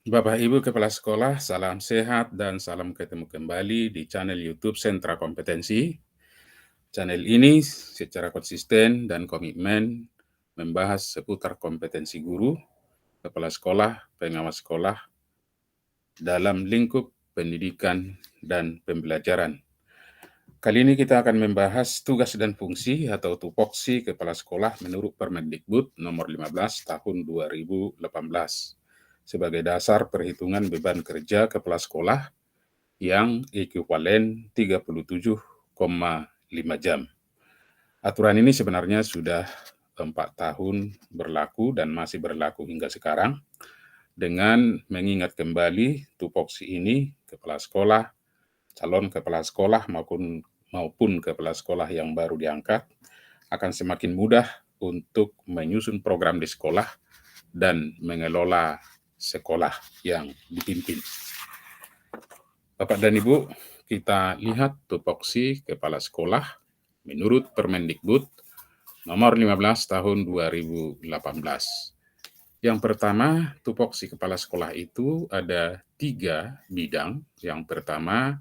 Bapak Ibu Kepala Sekolah, salam sehat dan salam ketemu kembali di channel YouTube Sentra Kompetensi. Channel ini secara konsisten dan komitmen membahas seputar kompetensi guru, kepala sekolah, pengawas sekolah dalam lingkup pendidikan dan pembelajaran. Kali ini kita akan membahas tugas dan fungsi atau tupoksi kepala sekolah menurut Permendikbud nomor 15 tahun 2018 sebagai dasar perhitungan beban kerja kepala sekolah yang ekuivalen 37,5 jam. Aturan ini sebenarnya sudah 4 tahun berlaku dan masih berlaku hingga sekarang dengan mengingat kembali tupoksi ini kepala sekolah, calon kepala sekolah maupun kepala sekolah yang baru diangkat akan semakin mudah untuk menyusun program di sekolah dan mengelola sekolah yang dipimpin. Bapak dan Ibu, kita lihat tupoksi kepala sekolah menurut Permendikbud nomor 15 tahun 2018. Yang pertama, tupoksi kepala sekolah itu ada 3 bidang. Yang pertama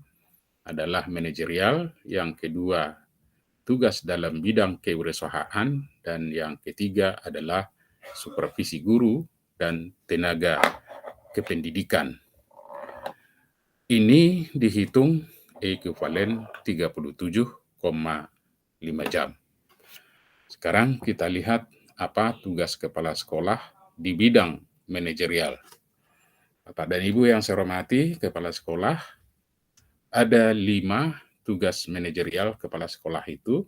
adalah manajerial, yang kedua tugas dalam bidang kewirausahaan, dan yang ketiga adalah supervisi guru dan tenaga kependidikan. Ini dihitung ekuivalen 37,5 jam. Sekarang kita lihat apa tugas kepala sekolah di bidang manajerial. Bapak dan Ibu yang saya hormati, kepala sekolah, ada 5 tugas manajerial kepala sekolah itu.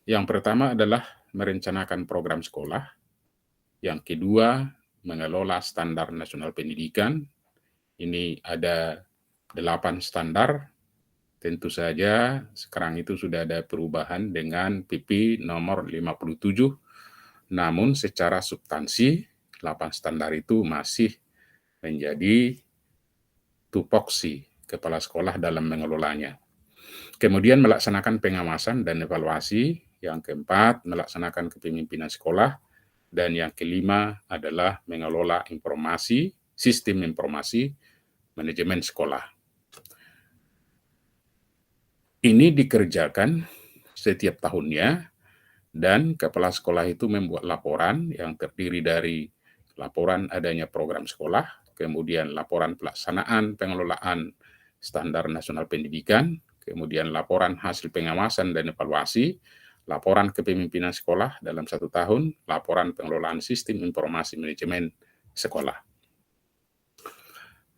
Yang pertama adalah merencanakan program sekolah. Yang kedua, mengelola standar nasional pendidikan. Ini ada 8 standar. Tentu saja sekarang itu sudah ada perubahan dengan PP nomor 57, namun secara substansi 8 standar itu masih menjadi tupoksi kepala sekolah dalam mengelolanya. Kemudian melaksanakan pengawasan dan evaluasi. Yang keempat, melaksanakan kepemimpinan sekolah. Dan yang kelima adalah mengelola informasi, sistem informasi, manajemen sekolah. Ini dikerjakan setiap tahunnya, dan kepala sekolah itu membuat laporan yang terdiri dari laporan adanya program sekolah, kemudian laporan pelaksanaan pengelolaan standar nasional pendidikan, kemudian laporan hasil pengawasan dan evaluasi, laporan kepemimpinan sekolah dalam 1 tahun, laporan pengelolaan sistem informasi manajemen sekolah.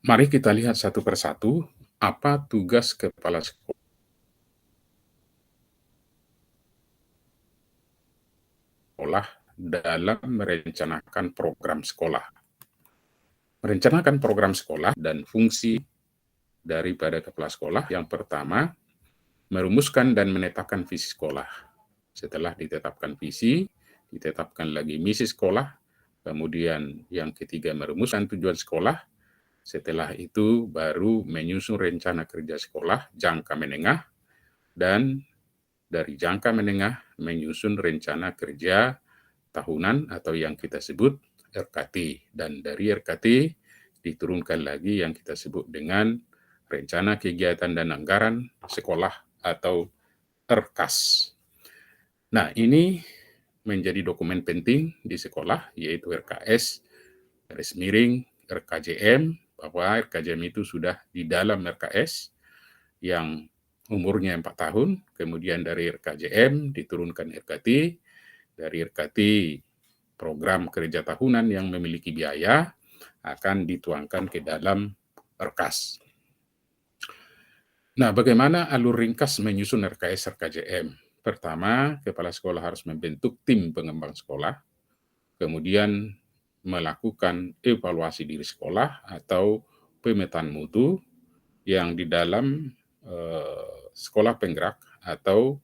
Mari kita lihat satu persatu apa tugas kepala sekolah dalam merencanakan program sekolah. Merencanakan program sekolah dan fungsi daripada kepala sekolah. Yang pertama, merumuskan dan menetapkan visi sekolah. Setelah ditetapkan visi, ditetapkan lagi misi sekolah, kemudian yang ketiga merumuskan tujuan sekolah, setelah itu baru menyusun rencana kerja sekolah jangka menengah, dan dari jangka menengah menyusun rencana kerja tahunan atau yang kita sebut RKT, dan dari RKT diturunkan lagi yang kita sebut dengan rencana kegiatan dan anggaran sekolah atau RKAS. Nah, ini menjadi dokumen penting di sekolah, yaitu RKS, garis miring, RKJM, bahwa RKJM itu sudah di dalam RKS yang umurnya 4 tahun, kemudian dari RKJM diturunkan RKT, dari RKT program kerja tahunan yang memiliki biaya akan dituangkan ke dalam RKAS. Nah, bagaimana alur ringkas menyusun RKS RKJM? Pertama, kepala sekolah harus membentuk tim pengembang sekolah, kemudian melakukan evaluasi diri sekolah atau pemetaan mutu yang di dalam sekolah penggerak, atau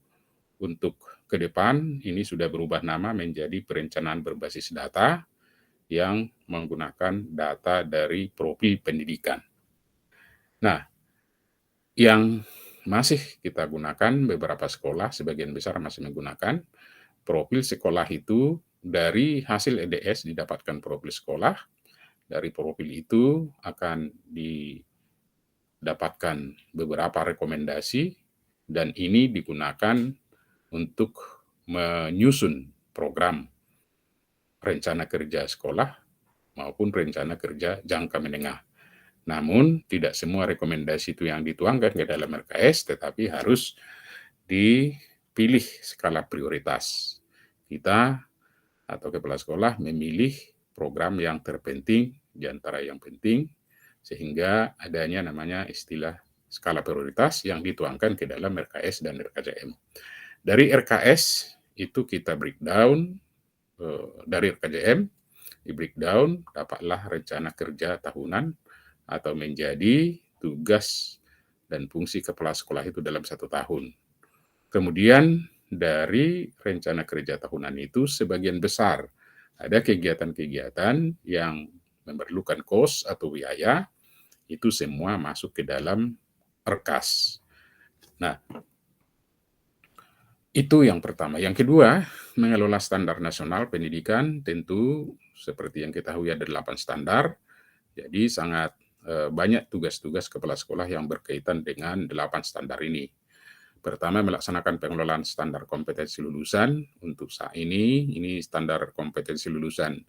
untuk ke depan ini sudah berubah nama menjadi perencanaan berbasis data yang menggunakan data dari profil pendidikan. Nah, yang masih kita gunakan, beberapa sekolah, sebagian besar masih menggunakan profil sekolah itu dari hasil EDS didapatkan profil sekolah, Dari profil itu akan didapatkan beberapa rekomendasi dan ini digunakan untuk menyusun program rencana kerja sekolah maupun rencana kerja jangka menengah. Namun, tidak semua rekomendasi itu yang dituangkan ke dalam RKS, tetapi harus dipilih skala prioritas. Kita atau kepala sekolah memilih program yang terpenting di antara yang penting, sehingga adanya namanya istilah skala prioritas yang dituangkan ke dalam RKS dan RKJM. Dari RKS itu kita breakdown, dari RKJM di breakdown dapatlah rencana kerja tahunan atau menjadi tugas dan fungsi kepala sekolah itu dalam 1 tahun. Kemudian dari rencana kerja tahunan itu sebagian besar ada kegiatan-kegiatan yang memerlukan kos atau biaya, itu semua masuk ke dalam RKAS. Nah, itu yang pertama. Yang kedua, mengelola standar nasional pendidikan, tentu seperti yang kita ketahui ada 8 standar, jadi sangat banyak tugas-tugas kepala sekolah yang berkaitan dengan 8 standar ini. Pertama, melaksanakan pengelolaan standar kompetensi lulusan. Untuk saat ini standar kompetensi lulusan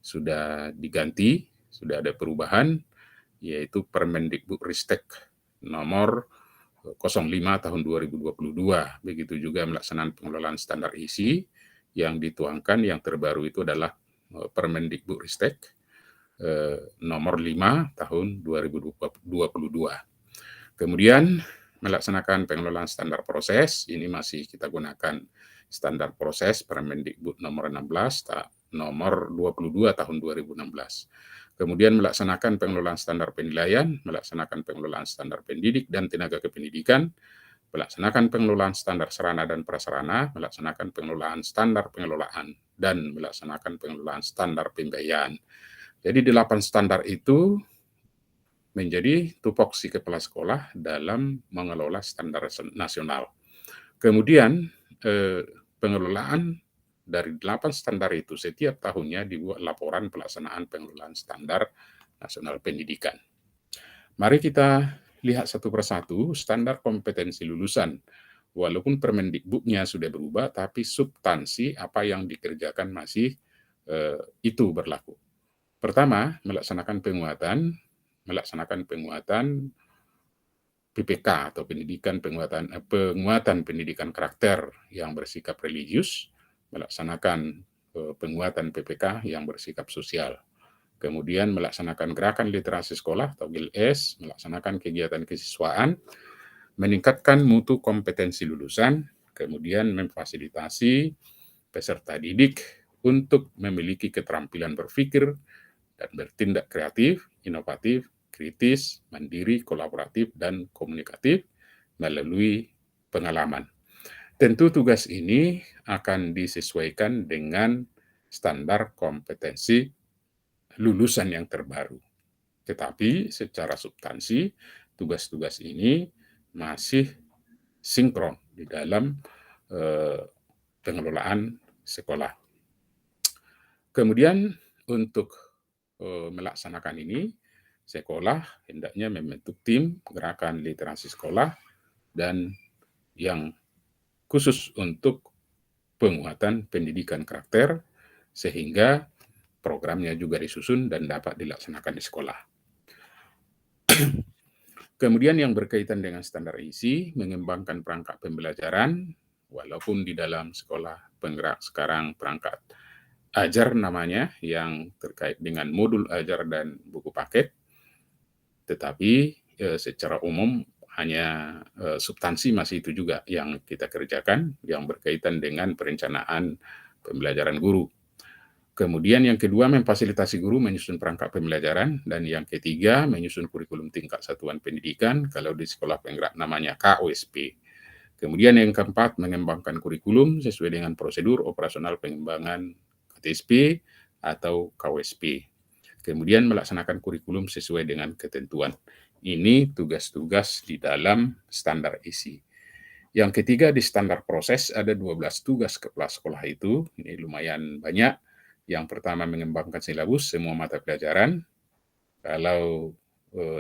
sudah diganti, sudah ada perubahan, yaitu Permendikbudristek nomor 05 tahun 2022. Begitu juga melaksanakan pengelolaan standar isi yang dituangkan, yang terbaru itu adalah Permendikbudristek nomor 5 tahun 2022. Kemudian melaksanakan pengelolaan standar proses, ini masih kita gunakan standar proses Permendikbud nomor 16 nomor 22 tahun 2016. Kemudian melaksanakan pengelolaan standar penilaian, melaksanakan pengelolaan standar pendidik dan tenaga kependidikan, melaksanakan pengelolaan standar sarana dan prasarana, melaksanakan pengelolaan standar pengelolaan, dan melaksanakan pengelolaan standar pembiayaan. Jadi 8 standar itu menjadi tupoksi kepala sekolah dalam mengelola standar nasional. Kemudian pengelolaan dari 8 standar itu setiap tahunnya dibuat laporan pelaksanaan pengelolaan standar nasional pendidikan. Mari kita lihat satu persatu standar kompetensi lulusan. Walaupun Permendikbudnya sudah berubah, tapi substansi apa yang dikerjakan masih itu berlaku. Pertama, melaksanakan penguatan PPK atau penguatan pendidikan karakter yang bersikap religius, melaksanakan penguatan PPK yang bersikap sosial. Kemudian melaksanakan gerakan literasi sekolah atau GLS, melaksanakan kegiatan kesiswaan, meningkatkan mutu kompetensi lulusan, kemudian memfasilitasi peserta didik untuk memiliki keterampilan berpikir dan bertindak kreatif, inovatif, kritis, mandiri, kolaboratif, dan komunikatif melalui pengalaman. Tentu tugas ini akan disesuaikan dengan standar kompetensi lulusan yang terbaru. Tetapi secara substansi, tugas-tugas ini masih sinkron di dalam pengelolaan sekolah. Kemudian untuk melaksanakan ini, sekolah hendaknya membentuk tim gerakan literasi sekolah dan yang khusus untuk penguatan pendidikan karakter sehingga programnya juga disusun dan dapat dilaksanakan di sekolah. Kemudian yang berkaitan dengan standar isi, mengembangkan perangkat pembelajaran, walaupun di dalam sekolah penggerak sekarang perangkat ajar namanya yang terkait dengan modul ajar dan buku paket, tetapi secara umum hanya substansi masih itu juga yang kita kerjakan yang berkaitan dengan perencanaan pembelajaran guru. Kemudian yang kedua memfasilitasi guru menyusun perangkat pembelajaran dan yang ketiga menyusun kurikulum tingkat satuan pendidikan kalau di sekolah penggerak namanya KOSP. Kemudian yang keempat mengembangkan kurikulum sesuai dengan prosedur operasional pengembangan KTSP atau KWSP. Kemudian melaksanakan kurikulum sesuai dengan ketentuan. Ini tugas-tugas di dalam standar isi. Yang ketiga di standar proses ada 12 tugas kepala sekolah itu. Ini lumayan banyak. Yang pertama mengembangkan silabus semua mata pelajaran. Kalau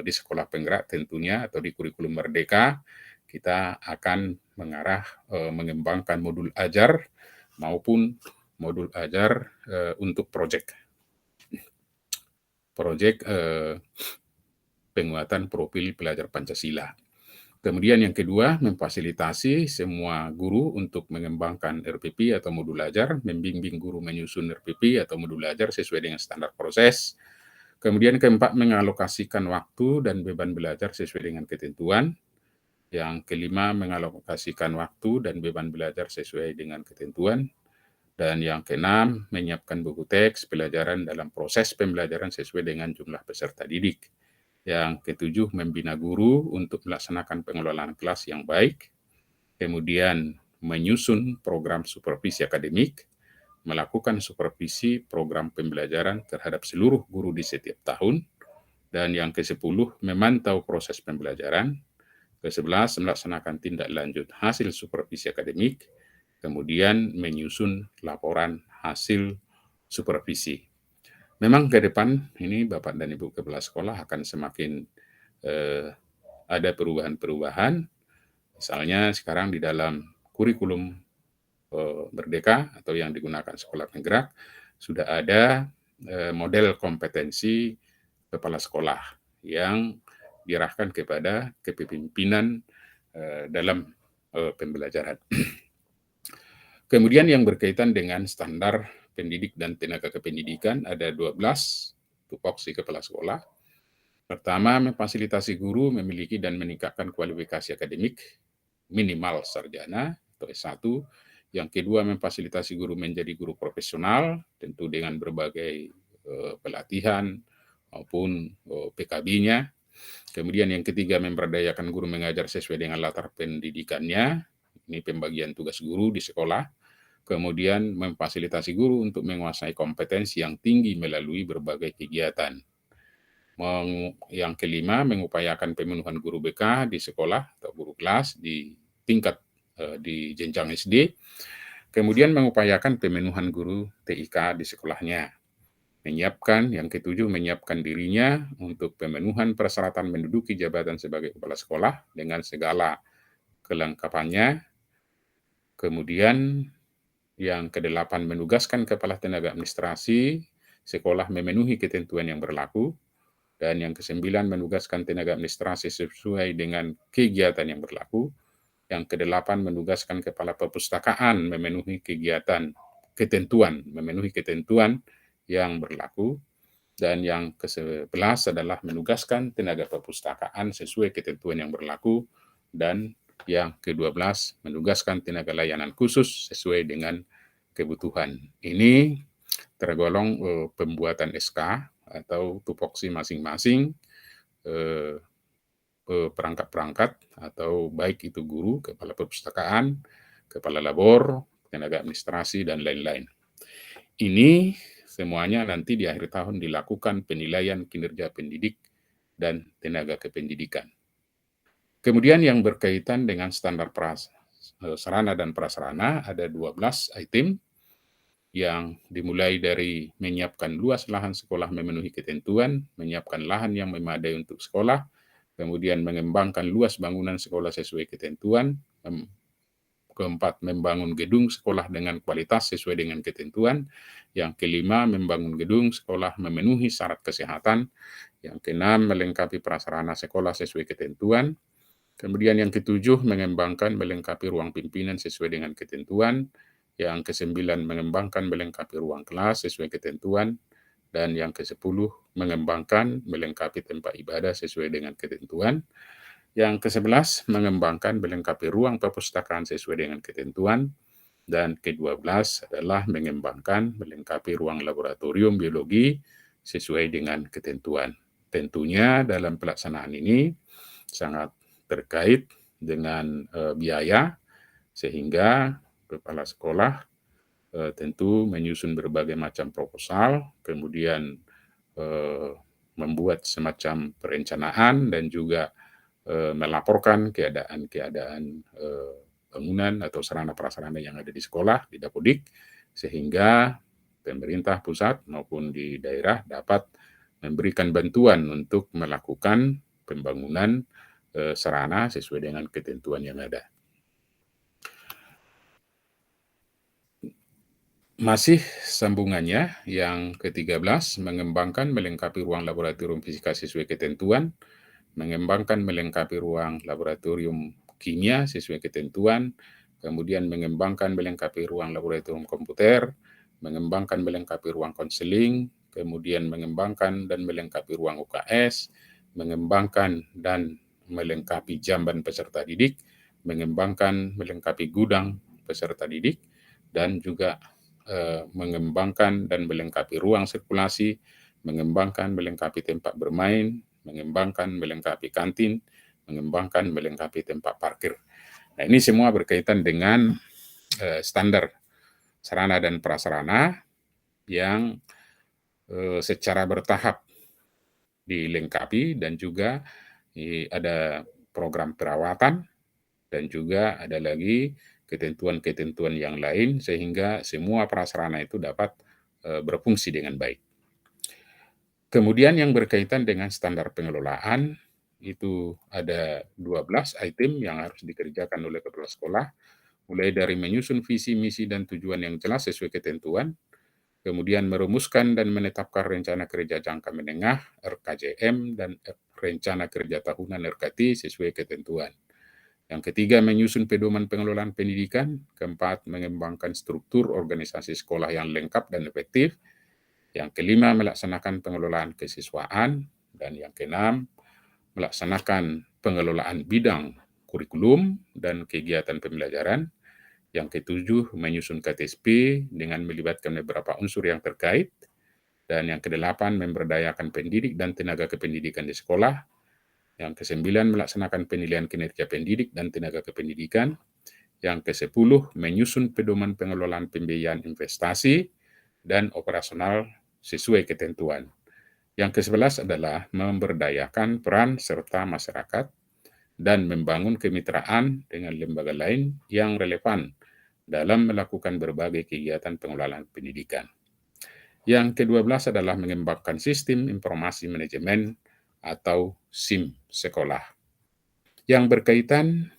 di sekolah penggerak tentunya atau di kurikulum Merdeka, kita akan mengarah mengembangkan modul ajar maupun modul ajar untuk proyek penguatan profil pelajar Pancasila. Kemudian yang kedua, memfasilitasi semua guru untuk mengembangkan RPP atau modul ajar, membimbing guru menyusun RPP atau modul ajar sesuai dengan standar proses. Kemudian keempat, mengalokasikan waktu dan beban belajar sesuai dengan ketentuan. Yang kelima, mengalokasikan waktu dan beban belajar sesuai dengan ketentuan. Dan yang keenam, menyiapkan buku teks pelajaran dalam proses pembelajaran sesuai dengan jumlah peserta didik. Yang ketujuh, membina guru untuk melaksanakan pengelolaan kelas yang baik. Kemudian, menyusun program supervisi akademik, melakukan supervisi program pembelajaran terhadap seluruh guru di setiap tahun. Dan yang ke-10, memantau proses pembelajaran. Ke-11, melaksanakan tindak lanjut hasil supervisi akademik. Kemudian, menyusun laporan hasil supervisi. Memang ke depan ini Bapak dan Ibu Kepala Sekolah akan semakin ada perubahan-perubahan. Misalnya sekarang di dalam kurikulum Merdeka atau yang digunakan sekolah penggerak sudah ada model kompetensi kepala sekolah yang diarahkan kepada kepemimpinan dalam pembelajaran. Kemudian yang berkaitan dengan standar pendidik dan tenaga kependidikan ada 12 tupoksi kepala sekolah. Pertama, memfasilitasi guru memiliki dan meningkatkan kualifikasi akademik minimal sarjana atau S1. Yang kedua, memfasilitasi guru menjadi guru profesional, tentu dengan berbagai pelatihan maupun PKB-nya. Kemudian yang ketiga, memberdayakan guru mengajar sesuai dengan latar pendidikannya. Ini pembagian tugas guru di sekolah. Kemudian memfasilitasi guru untuk menguasai kompetensi yang tinggi melalui berbagai kegiatan. Yang kelima, mengupayakan pemenuhan guru BK di sekolah atau guru kelas di tingkat di jenjang SD. Kemudian mengupayakan pemenuhan guru TIK di sekolahnya. Yang ketujuh, menyiapkan dirinya untuk pemenuhan persyaratan menduduki jabatan sebagai kepala sekolah dengan segala kelengkapannya. Kemudian yang kedelapan, menugaskan kepala tenaga administrasi sekolah memenuhi ketentuan yang berlaku. Dan yang kesembilan, menugaskan tenaga administrasi sesuai dengan kegiatan yang berlaku. Yang kedelapan, menugaskan kepala perpustakaan memenuhi memenuhi ketentuan yang berlaku. Dan yang ke-11 adalah menugaskan tenaga perpustakaan sesuai ketentuan yang berlaku. Dan yang ke-12, menugaskan tenaga layanan khusus sesuai dengan kebutuhan. Ini tergolong pembuatan SK atau tupoksi masing-masing perangkat-perangkat atau baik itu guru, kepala perpustakaan, kepala labor, tenaga administrasi, dan lain-lain. Ini semuanya nanti di akhir tahun dilakukan penilaian kinerja pendidik dan tenaga kependidikan. Kemudian yang berkaitan dengan standar sarana dan prasarana ada 12 item yang dimulai dari menyiapkan luas lahan sekolah memenuhi ketentuan, menyiapkan lahan yang memadai untuk sekolah, kemudian mengembangkan luas bangunan sekolah sesuai ketentuan, keempat, membangun gedung sekolah dengan kualitas sesuai dengan ketentuan, yang kelima, membangun gedung sekolah memenuhi syarat kesehatan, yang keenam, melengkapi prasarana sekolah sesuai ketentuan, kemudian yang ketujuh, mengembangkan melengkapi ruang pimpinan sesuai dengan ketentuan, yang ke-9, mengembangkan melengkapi ruang kelas sesuai ketentuan. Dan yang ke-10, mengembangkan melengkapi tempat ibadah sesuai dengan ketentuan. Yang ke-11, mengembangkan melengkapi ruang perpustakaan sesuai dengan ketentuan. Dan ke-12 adalah mengembangkan melengkapi ruang laboratorium biologi sesuai dengan ketentuan. Tentunya dalam pelaksanaan ini sangat terkait dengan biaya, sehingga kepala sekolah tentu menyusun berbagai macam proposal, kemudian membuat semacam perencanaan dan juga melaporkan keadaan bangunan atau sarana prasarana yang ada di sekolah, di Dapodik, sehingga pemerintah pusat maupun di daerah dapat memberikan bantuan untuk melakukan pembangunan sarana sesuai dengan ketentuan yang ada. Masih sambungannya yang ke-13, mengembangkan melengkapi ruang laboratorium fisika sesuai ketentuan, mengembangkan melengkapi ruang laboratorium kimia sesuai ketentuan, kemudian mengembangkan melengkapi ruang laboratorium komputer, mengembangkan melengkapi ruang konseling, kemudian mengembangkan dan melengkapi ruang UKS, mengembangkan dan melengkapi jamban peserta didik, mengembangkan melengkapi gudang peserta didik, dan juga mengembangkan dan melengkapi ruang sirkulasi, mengembangkan melengkapi tempat bermain, mengembangkan melengkapi kantin, mengembangkan melengkapi tempat parkir. Nah, ini semua berkaitan dengan standar sarana dan prasarana yang secara bertahap dilengkapi, dan juga ada program perawatan, dan juga ada lagi ketentuan-ketentuan yang lain sehingga semua prasarana itu dapat berfungsi dengan baik. Kemudian yang berkaitan dengan standar pengelolaan, itu ada 12 item yang harus dikerjakan oleh kepala sekolah, mulai dari menyusun visi, misi, dan tujuan yang jelas sesuai ketentuan, kemudian merumuskan dan menetapkan rencana kerja jangka menengah (RKJM) dan rencana kerja tahunan (RKT) sesuai ketentuan. Yang ketiga, menyusun pedoman pengelolaan pendidikan. Keempat, mengembangkan struktur organisasi sekolah yang lengkap dan efektif. Yang kelima, melaksanakan pengelolaan kesiswaan. Dan yang keenam, melaksanakan pengelolaan bidang kurikulum dan kegiatan pembelajaran. Yang ketujuh, menyusun KTSP dengan melibatkan beberapa unsur yang terkait. Dan yang kedelapan, memberdayakan pendidik dan tenaga kependidikan di sekolah. Yang ke-9, melaksanakan penilaian kinerja pendidik dan tenaga kependidikan. Yang ke-10, menyusun pedoman pengelolaan pembiayaan investasi dan operasional sesuai ketentuan. Yang ke-11 adalah memberdayakan peran serta masyarakat dan membangun kemitraan dengan lembaga lain yang relevan dalam melakukan berbagai kegiatan pengelolaan pendidikan. Yang ke-12 adalah mengembangkan sistem informasi manajemen atau SIM sekolah. Yang berkaitan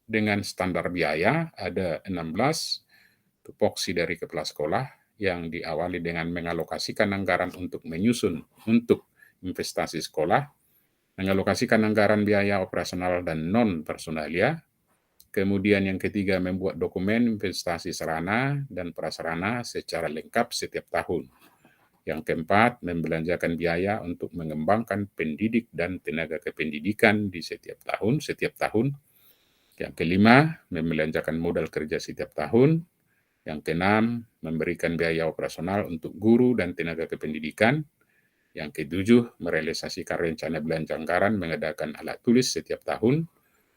dengan standar biaya, ada 16 tupoksi dari kepala sekolah yang diawali dengan mengalokasikan anggaran untuk menyusun untuk investasi sekolah, mengalokasikan anggaran biaya operasional dan non-personalia. Kemudian yang ketiga, membuat dokumen investasi sarana dan prasarana secara lengkap setiap tahun. Yang keempat, membelanjakan biaya untuk mengembangkan pendidik dan tenaga kependidikan di setiap tahun. Yang kelima, membelanjakan modal kerja setiap tahun. Yang keenam, memberikan biaya operasional untuk guru dan tenaga kependidikan. Yang ketujuh, merealisasikan rencana belanja anggaran mengadakan alat tulis setiap tahun.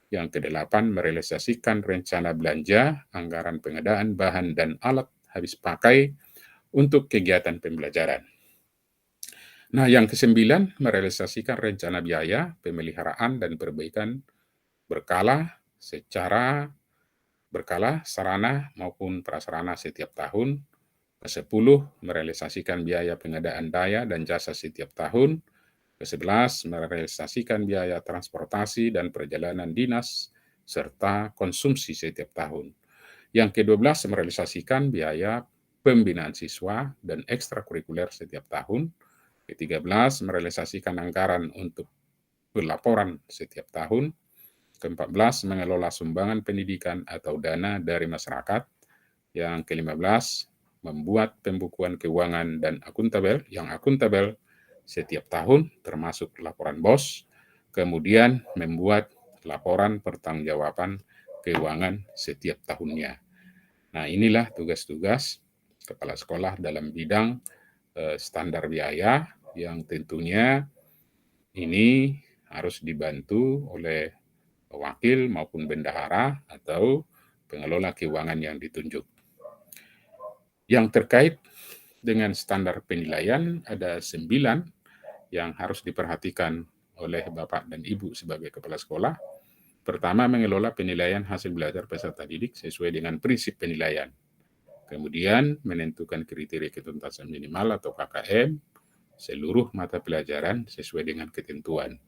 Yang kedelapan, merealisasikan rencana belanja anggaran pengadaan bahan dan alat habis pakai untuk kegiatan pembelajaran. Nah, yang ke-9, merealisasikan rencana biaya, pemeliharaan, dan perbaikan secara berkala sarana maupun prasarana setiap tahun. Ke-10, merealisasikan biaya pengadaan daya dan jasa setiap tahun. Ke-11, merealisasikan biaya transportasi dan perjalanan dinas serta konsumsi setiap tahun. Yang ke-12, merealisasikan biaya pembinaan siswa dan ekstrakurikuler setiap tahun. Ke-13, merealisasikan anggaran untuk pelaporan setiap tahun. Ke-14, mengelola sumbangan pendidikan atau dana dari masyarakat. Yang ke-15, membuat pembukuan keuangan dan akuntabel setiap tahun, termasuk laporan BOS. Kemudian membuat laporan pertanggungjawaban keuangan setiap tahunnya. Nah, inilah tugas-tugas kepala sekolah dalam bidang standar biaya yang tentunya ini harus dibantu oleh wakil maupun bendahara atau pengelola keuangan yang ditunjuk. Yang terkait dengan standar penilaian ada 9 yang harus diperhatikan oleh Bapak dan Ibu sebagai kepala sekolah. Pertama, mengelola penilaian hasil belajar peserta didik sesuai dengan prinsip penilaian. Kemudian, menentukan kriteria ketuntasan minimal atau KKM. seluruh mata pelajaran sesuai dengan ketentuan.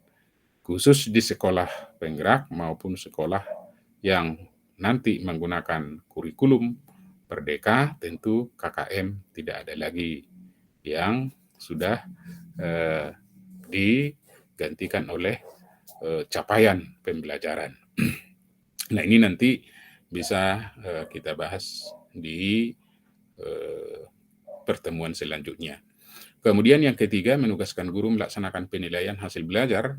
Khusus di sekolah penggerak maupun sekolah yang nanti menggunakan kurikulum Merdeka, tentu KKM tidak ada lagi, yang sudah digantikan oleh capaian pembelajaran. Nah, ini nanti bisa kita bahas di pertemuan selanjutnya. Kemudian yang ketiga, menugaskan guru melaksanakan penilaian hasil belajar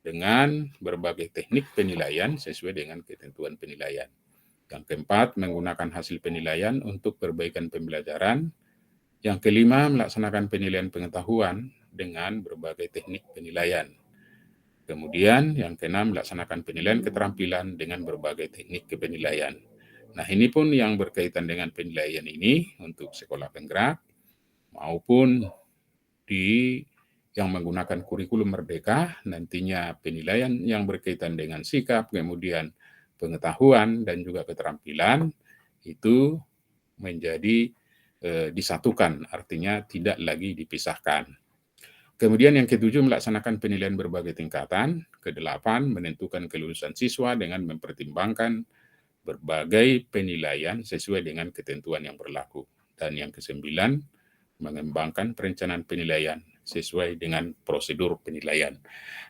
dengan berbagai teknik penilaian sesuai dengan ketentuan penilaian. Yang keempat, menggunakan hasil penilaian untuk perbaikan pembelajaran. Yang kelima, melaksanakan penilaian pengetahuan dengan berbagai teknik penilaian. Kemudian yang keenam, melaksanakan penilaian keterampilan dengan berbagai teknik kepenilaian. Nah, ini pun yang berkaitan dengan penilaian ini untuk sekolah penggerak maupun di yang menggunakan kurikulum Merdeka, nantinya penilaian yang berkaitan dengan sikap, kemudian pengetahuan dan juga keterampilan itu menjadi disatukan, artinya tidak lagi dipisahkan. Kemudian yang ketujuh, melaksanakan penilaian berbagai tingkatan. Kedelapan, menentukan kelulusan siswa dengan mempertimbangkan berbagai penilaian sesuai dengan ketentuan yang berlaku. Dan yang kesembilan, mengembangkan perencanaan penilaian sesuai dengan prosedur penilaian.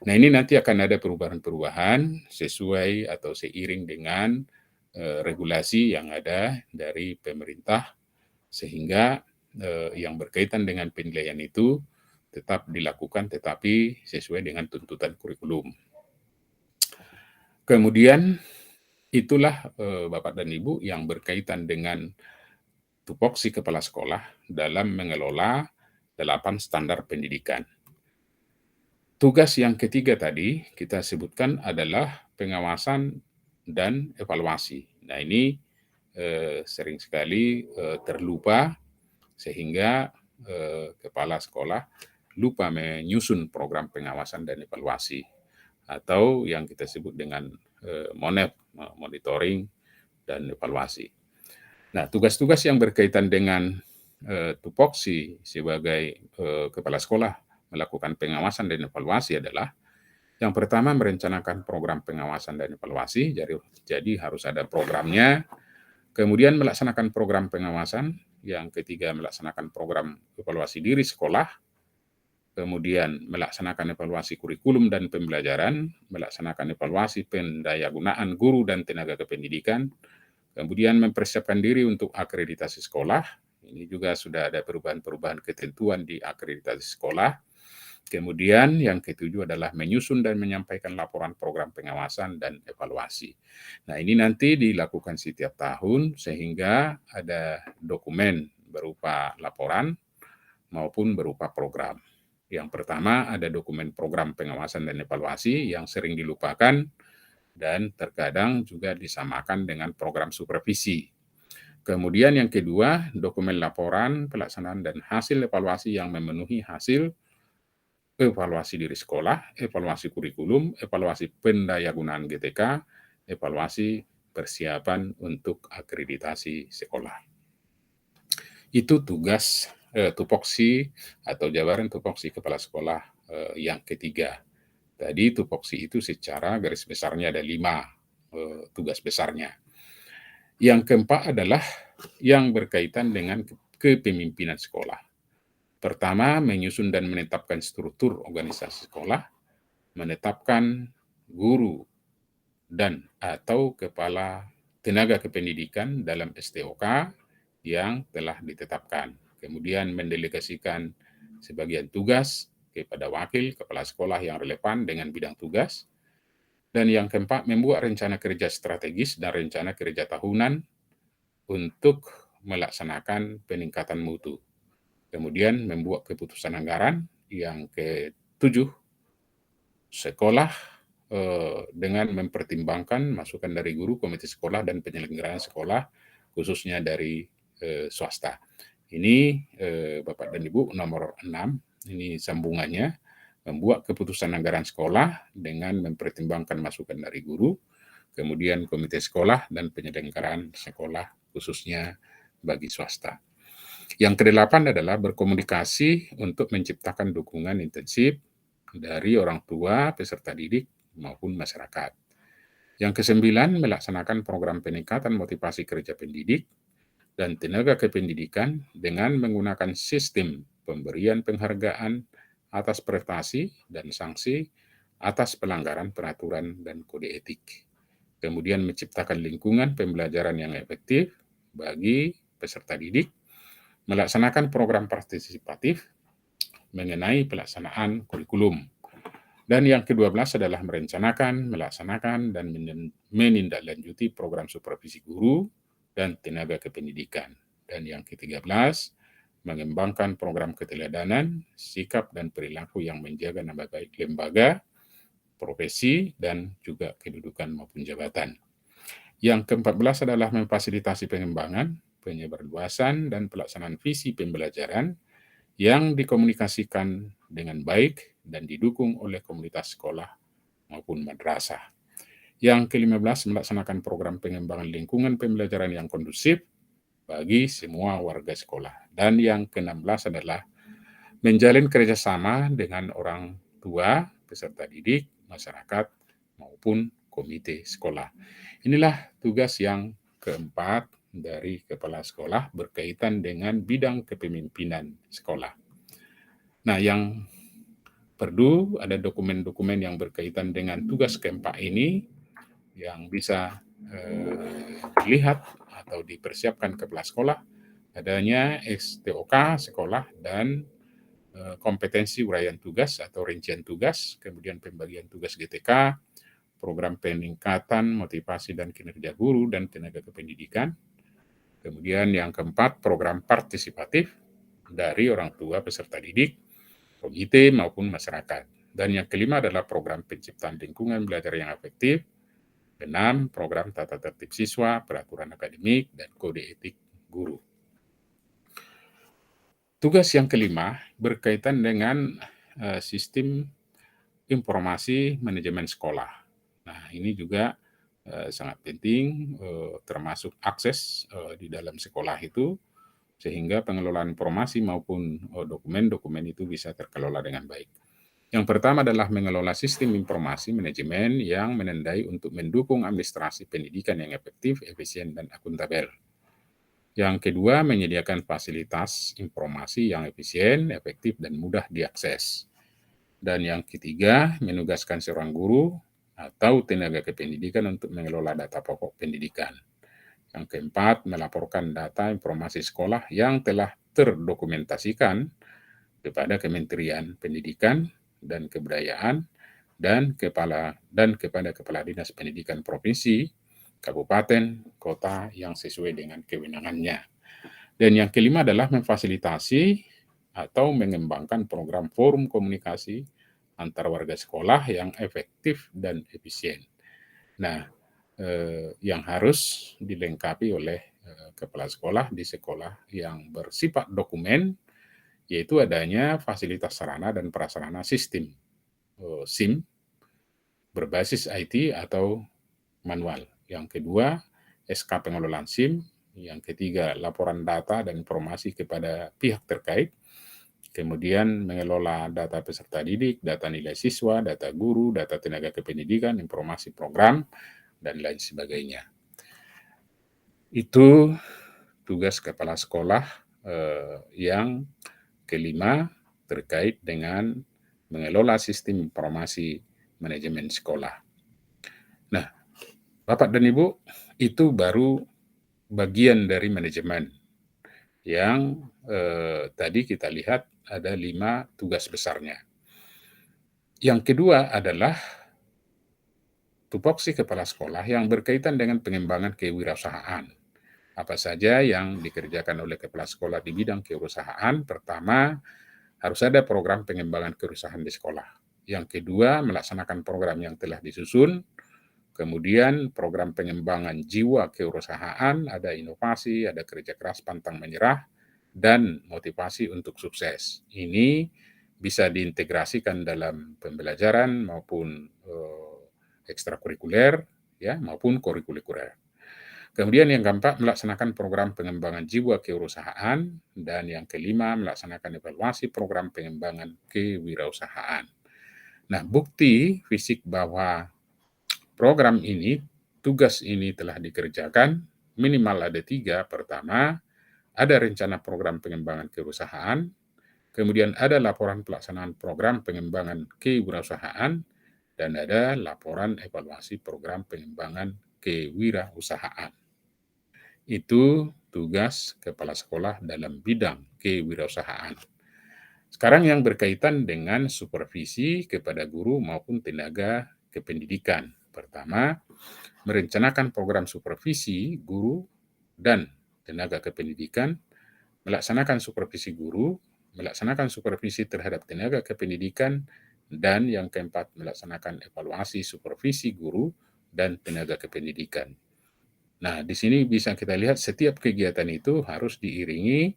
Nah, ini nanti akan ada perubahan-perubahan sesuai atau seiring dengan regulasi yang ada dari pemerintah, sehingga yang berkaitan dengan penilaian itu tetap dilakukan, tetapi sesuai dengan tuntutan kurikulum. Kemudian itulah Bapak dan Ibu yang berkaitan dengan tupoksi kepala sekolah dalam mengelola 8 standar pendidikan. Tugas yang ketiga tadi kita sebutkan adalah pengawasan dan evaluasi. Nah, ini sering sekali terlupa sehingga kepala sekolah lupa menyusun program pengawasan dan evaluasi, atau yang kita sebut dengan MONEP, monitoring dan evaluasi. Nah, tugas-tugas yang berkaitan dengan tupoksi sebagai kepala sekolah melakukan pengawasan dan evaluasi adalah yang pertama, merencanakan program pengawasan dan evaluasi, jadi harus ada programnya. Kemudian melaksanakan program pengawasan, yang ketiga melaksanakan program evaluasi diri sekolah, kemudian melaksanakan evaluasi kurikulum dan pembelajaran, melaksanakan evaluasi pendayagunaan guru dan tenaga kependidikan, kemudian mempersiapkan diri untuk akreditasi sekolah. Ini juga sudah ada perubahan-perubahan ketentuan di akreditasi sekolah. Kemudian yang ketujuh adalah menyusun dan menyampaikan laporan program pengawasan dan evaluasi. Nah, ini nanti dilakukan setiap tahun sehingga ada dokumen berupa laporan maupun berupa program. Yang pertama ada dokumen program pengawasan dan evaluasi yang sering dilupakan dan terkadang juga disamakan dengan program supervisi. Kemudian yang kedua, dokumen laporan, pelaksanaan dan hasil evaluasi yang memenuhi hasil evaluasi diri sekolah, evaluasi kurikulum, evaluasi pendayagunaan GTK, evaluasi persiapan untuk akreditasi sekolah. Itu tugas tupoksi atau jabaran tupoksi kepala sekolah yang ketiga. Tadi tupoksi itu secara garis besarnya ada 5 tugas besarnya. Yang keempat adalah yang berkaitan dengan kepemimpinan sekolah. Pertama, menyusun dan menetapkan struktur organisasi sekolah, menetapkan guru dan atau kepala tenaga kependidikan dalam STOK yang telah ditetapkan. Kemudian mendelegasikan sebagian tugas kepada wakil kepala sekolah yang relevan dengan bidang tugas. Dan yang keempat, membuat rencana kerja strategis dan rencana kerja tahunan untuk melaksanakan peningkatan mutu. Kemudian membuat keputusan anggaran. Yang ketujuh, sekolah dengan mempertimbangkan masukan dari guru, komite sekolah, dan penyelenggaraan sekolah, khususnya dari swasta. Ini Bapak dan Ibu nomor 6, ini sambungannya, membuat keputusan anggaran sekolah dengan mempertimbangkan masukan dari guru, kemudian komite sekolah, dan penyelenggaraan sekolah, khususnya bagi swasta. Yang kedelapan adalah berkomunikasi untuk menciptakan dukungan intensif dari orang tua, peserta didik, maupun masyarakat. Yang kesembilan, melaksanakan program peningkatan motivasi kerja pendidik dan tenaga kependidikan dengan menggunakan sistem pemberian penghargaan atas prestasi dan sanksi atas pelanggaran peraturan dan kode etik. Kemudian menciptakan lingkungan pembelajaran yang efektif bagi peserta didik, melaksanakan program partisipatif mengenai pelaksanaan kurikulum. Dan yang ke-12 adalah merencanakan, melaksanakan, dan menindaklanjuti program supervisi guru dan tenaga kependidikan. Dan yang ke-13, mengembangkan program keteladanan, sikap dan perilaku yang menjaga nama baik lembaga, profesi, dan juga kedudukan maupun jabatan. Yang ke-14 adalah memfasilitasi pengembangan, penyebarluasan, dan pelaksanaan visi pembelajaran yang dikomunikasikan dengan baik dan didukung oleh komunitas sekolah maupun madrasah. Yang ke-15, melaksanakan program pengembangan lingkungan pembelajaran yang kondusif bagi semua warga sekolah. Dan yang ke-16 adalah menjalin kerjasama dengan orang tua, peserta didik, masyarakat, maupun komite sekolah. Inilah tugas yang keempat dari kepala sekolah berkaitan dengan bidang kepemimpinan sekolah. Nah, yang perlu ada dokumen-dokumen yang berkaitan dengan tugas keempat ini yang bisa dilihat atau dipersiapkan kepala sekolah, adanya STOK sekolah dan kompetensi uraian tugas atau rincian tugas, kemudian pembagian tugas GTK, program peningkatan motivasi dan kinerja guru dan tenaga kependidikan. Kemudian yang keempat, program partisipatif dari orang tua peserta didik, komite maupun masyarakat. Dan yang kelima adalah program penciptaan lingkungan belajar yang efektif. Keenam, program tata tertib siswa, peraturan akademik, dan kode etik guru. Tugas yang kelima berkaitan dengan sistem informasi manajemen sekolah. Nah, ini juga sangat penting, termasuk akses di dalam sekolah itu, sehingga pengelolaan informasi maupun dokumen-dokumen itu bisa terkelola dengan baik. Yang pertama adalah mengelola sistem informasi manajemen yang menandai untuk mendukung administrasi pendidikan yang efektif, efisien, dan akuntabel. Yang kedua, menyediakan fasilitas informasi yang efisien, efektif, dan mudah diakses. Dan yang ketiga, menugaskan seorang guru atau tenaga kependidikan untuk mengelola data pokok pendidikan. Yang keempat, melaporkan data informasi sekolah yang telah terdokumentasikan kepada Kementerian Pendidikan dan Kebudayaan dan kepada Kepala Dinas Pendidikan Provinsi, Kabupaten, Kota yang sesuai dengan kewenangannya. Dan yang kelima adalah memfasilitasi atau mengembangkan program forum komunikasi antar warga sekolah yang efektif dan efisien. Nah, yang harus dilengkapi oleh kepala sekolah di sekolah yang bersifat dokumen, yaitu adanya fasilitas sarana dan prasarana sistem SIM berbasis IT atau manual. Yang kedua, SK pengelolaan SIM. Yang ketiga, laporan data dan informasi kepada pihak terkait. Kemudian mengelola data peserta didik, data nilai siswa, data guru, data tenaga kependidikan, informasi program, dan lain sebagainya. Itu tugas kepala sekolah yang kelima terkait dengan mengelola sistem informasi manajemen sekolah. Nah, Bapak dan Ibu, itu baru bagian dari manajemen yang tadi kita lihat ada 5 tugas besarnya. Yang kedua adalah tupoksi kepala sekolah yang berkaitan dengan pengembangan kewirausahaan. Apa saja yang dikerjakan oleh kepala sekolah di bidang kewirausahaan? Pertama, harus ada program pengembangan kewirausahaan di sekolah. Yang kedua, melaksanakan program yang telah disusun. Kemudian program pengembangan jiwa kewirausahaan, ada inovasi, ada kerja keras pantang menyerah, dan motivasi untuk sukses. Ini bisa diintegrasikan dalam pembelajaran maupun ekstrakurikuler, ya, maupun kurikuler. Kemudian yang keempat, melaksanakan program pengembangan jiwa kewirausahaan, dan yang kelima, melaksanakan evaluasi program pengembangan kewirausahaan. Nah, bukti fisik bahwa program ini, tugas ini telah dikerjakan, minimal ada 3. Pertama, ada rencana program pengembangan kewirausahaan, kemudian ada laporan pelaksanaan program pengembangan kewirausahaan, dan ada laporan evaluasi program pengembangan kewirausahaan. Itu tugas kepala sekolah dalam bidang kewirausahaan. Sekarang yang berkaitan dengan supervisi kepada guru maupun tenaga kependidikan. Pertama, merencanakan program supervisi guru dan tenaga kependidikan, melaksanakan supervisi guru, melaksanakan supervisi terhadap tenaga kependidikan, dan yang keempat, melaksanakan evaluasi supervisi guru dan tenaga kependidikan. Nah, di sini bisa kita lihat setiap kegiatan itu harus diiringi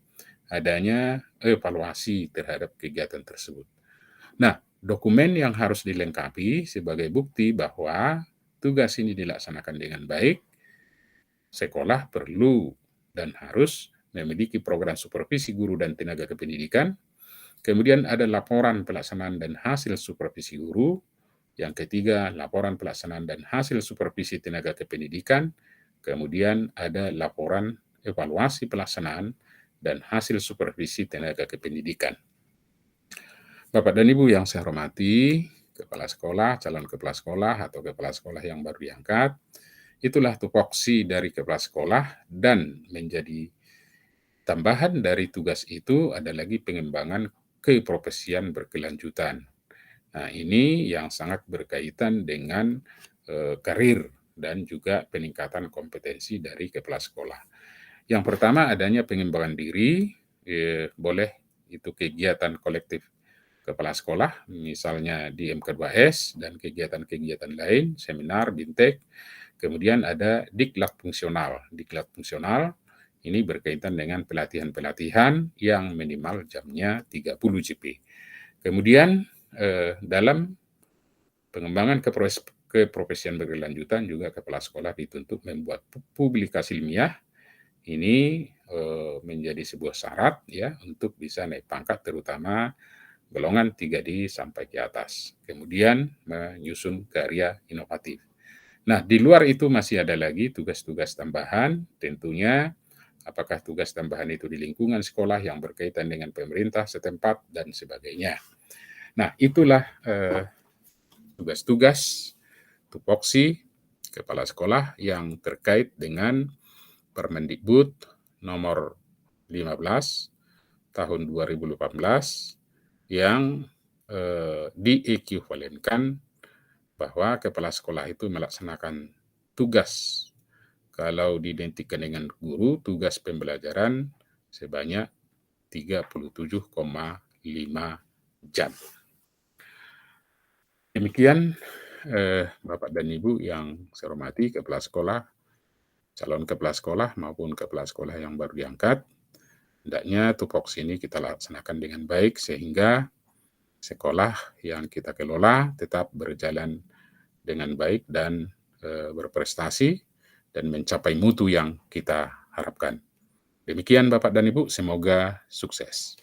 adanya evaluasi terhadap kegiatan tersebut. Nah, dokumen yang harus dilengkapi sebagai bukti bahwa tugas ini dilaksanakan dengan baik, sekolah perlu dan harus memiliki program supervisi guru dan tenaga kependidikan. Kemudian ada laporan pelaksanaan dan hasil supervisi guru. Yang ketiga, laporan pelaksanaan dan hasil supervisi tenaga kependidikan. Kemudian ada laporan evaluasi pelaksanaan dan hasil supervisi tenaga kependidikan. Bapak dan Ibu yang saya hormati, kepala sekolah, calon kepala sekolah, atau kepala sekolah yang baru diangkat, itulah tupoksi dari kepala sekolah, dan menjadi tambahan dari tugas itu ada lagi pengembangan keprofesian berkelanjutan. Nah, ini yang sangat berkaitan dengan karir dan juga peningkatan kompetensi dari kepala sekolah. Yang pertama, adanya pengembangan diri, boleh itu kegiatan kolektif kepala sekolah, misalnya di MK2S dan kegiatan-kegiatan lain, seminar, bintek. Kemudian ada diklat fungsional. Diklat fungsional ini berkaitan dengan pelatihan-pelatihan yang minimal jamnya 30 JP. Kemudian dalam pengembangan keprofesian berkelanjutan juga kepala sekolah dituntut membuat publikasi ilmiah. Ini menjadi sebuah syarat ya untuk bisa naik pangkat, terutama golongan 3D sampai ke atas. Kemudian menyusun karya inovatif. Nah, di luar itu masih ada lagi tugas-tugas tambahan, tentunya apakah tugas tambahan itu di lingkungan sekolah yang berkaitan dengan pemerintah setempat dan sebagainya. Nah, itulah tugas-tugas tupoksi kepala sekolah yang terkait dengan Permendikbud nomor 15 tahun 2018 yang diekuivalenkan bahwa kepala sekolah itu melaksanakan tugas, kalau diidentikan dengan guru, tugas pembelajaran sebanyak 37,5 jam. Demikian Bapak dan Ibu yang saya hormati, kepala sekolah, calon kepala sekolah maupun kepala sekolah yang baru diangkat. Hendaknya tupoksi ini kita laksanakan dengan baik sehingga sekolah yang kita kelola tetap berjalan dengan baik dan berprestasi dan mencapai mutu yang kita harapkan. Demikian Bapak dan Ibu, semoga sukses.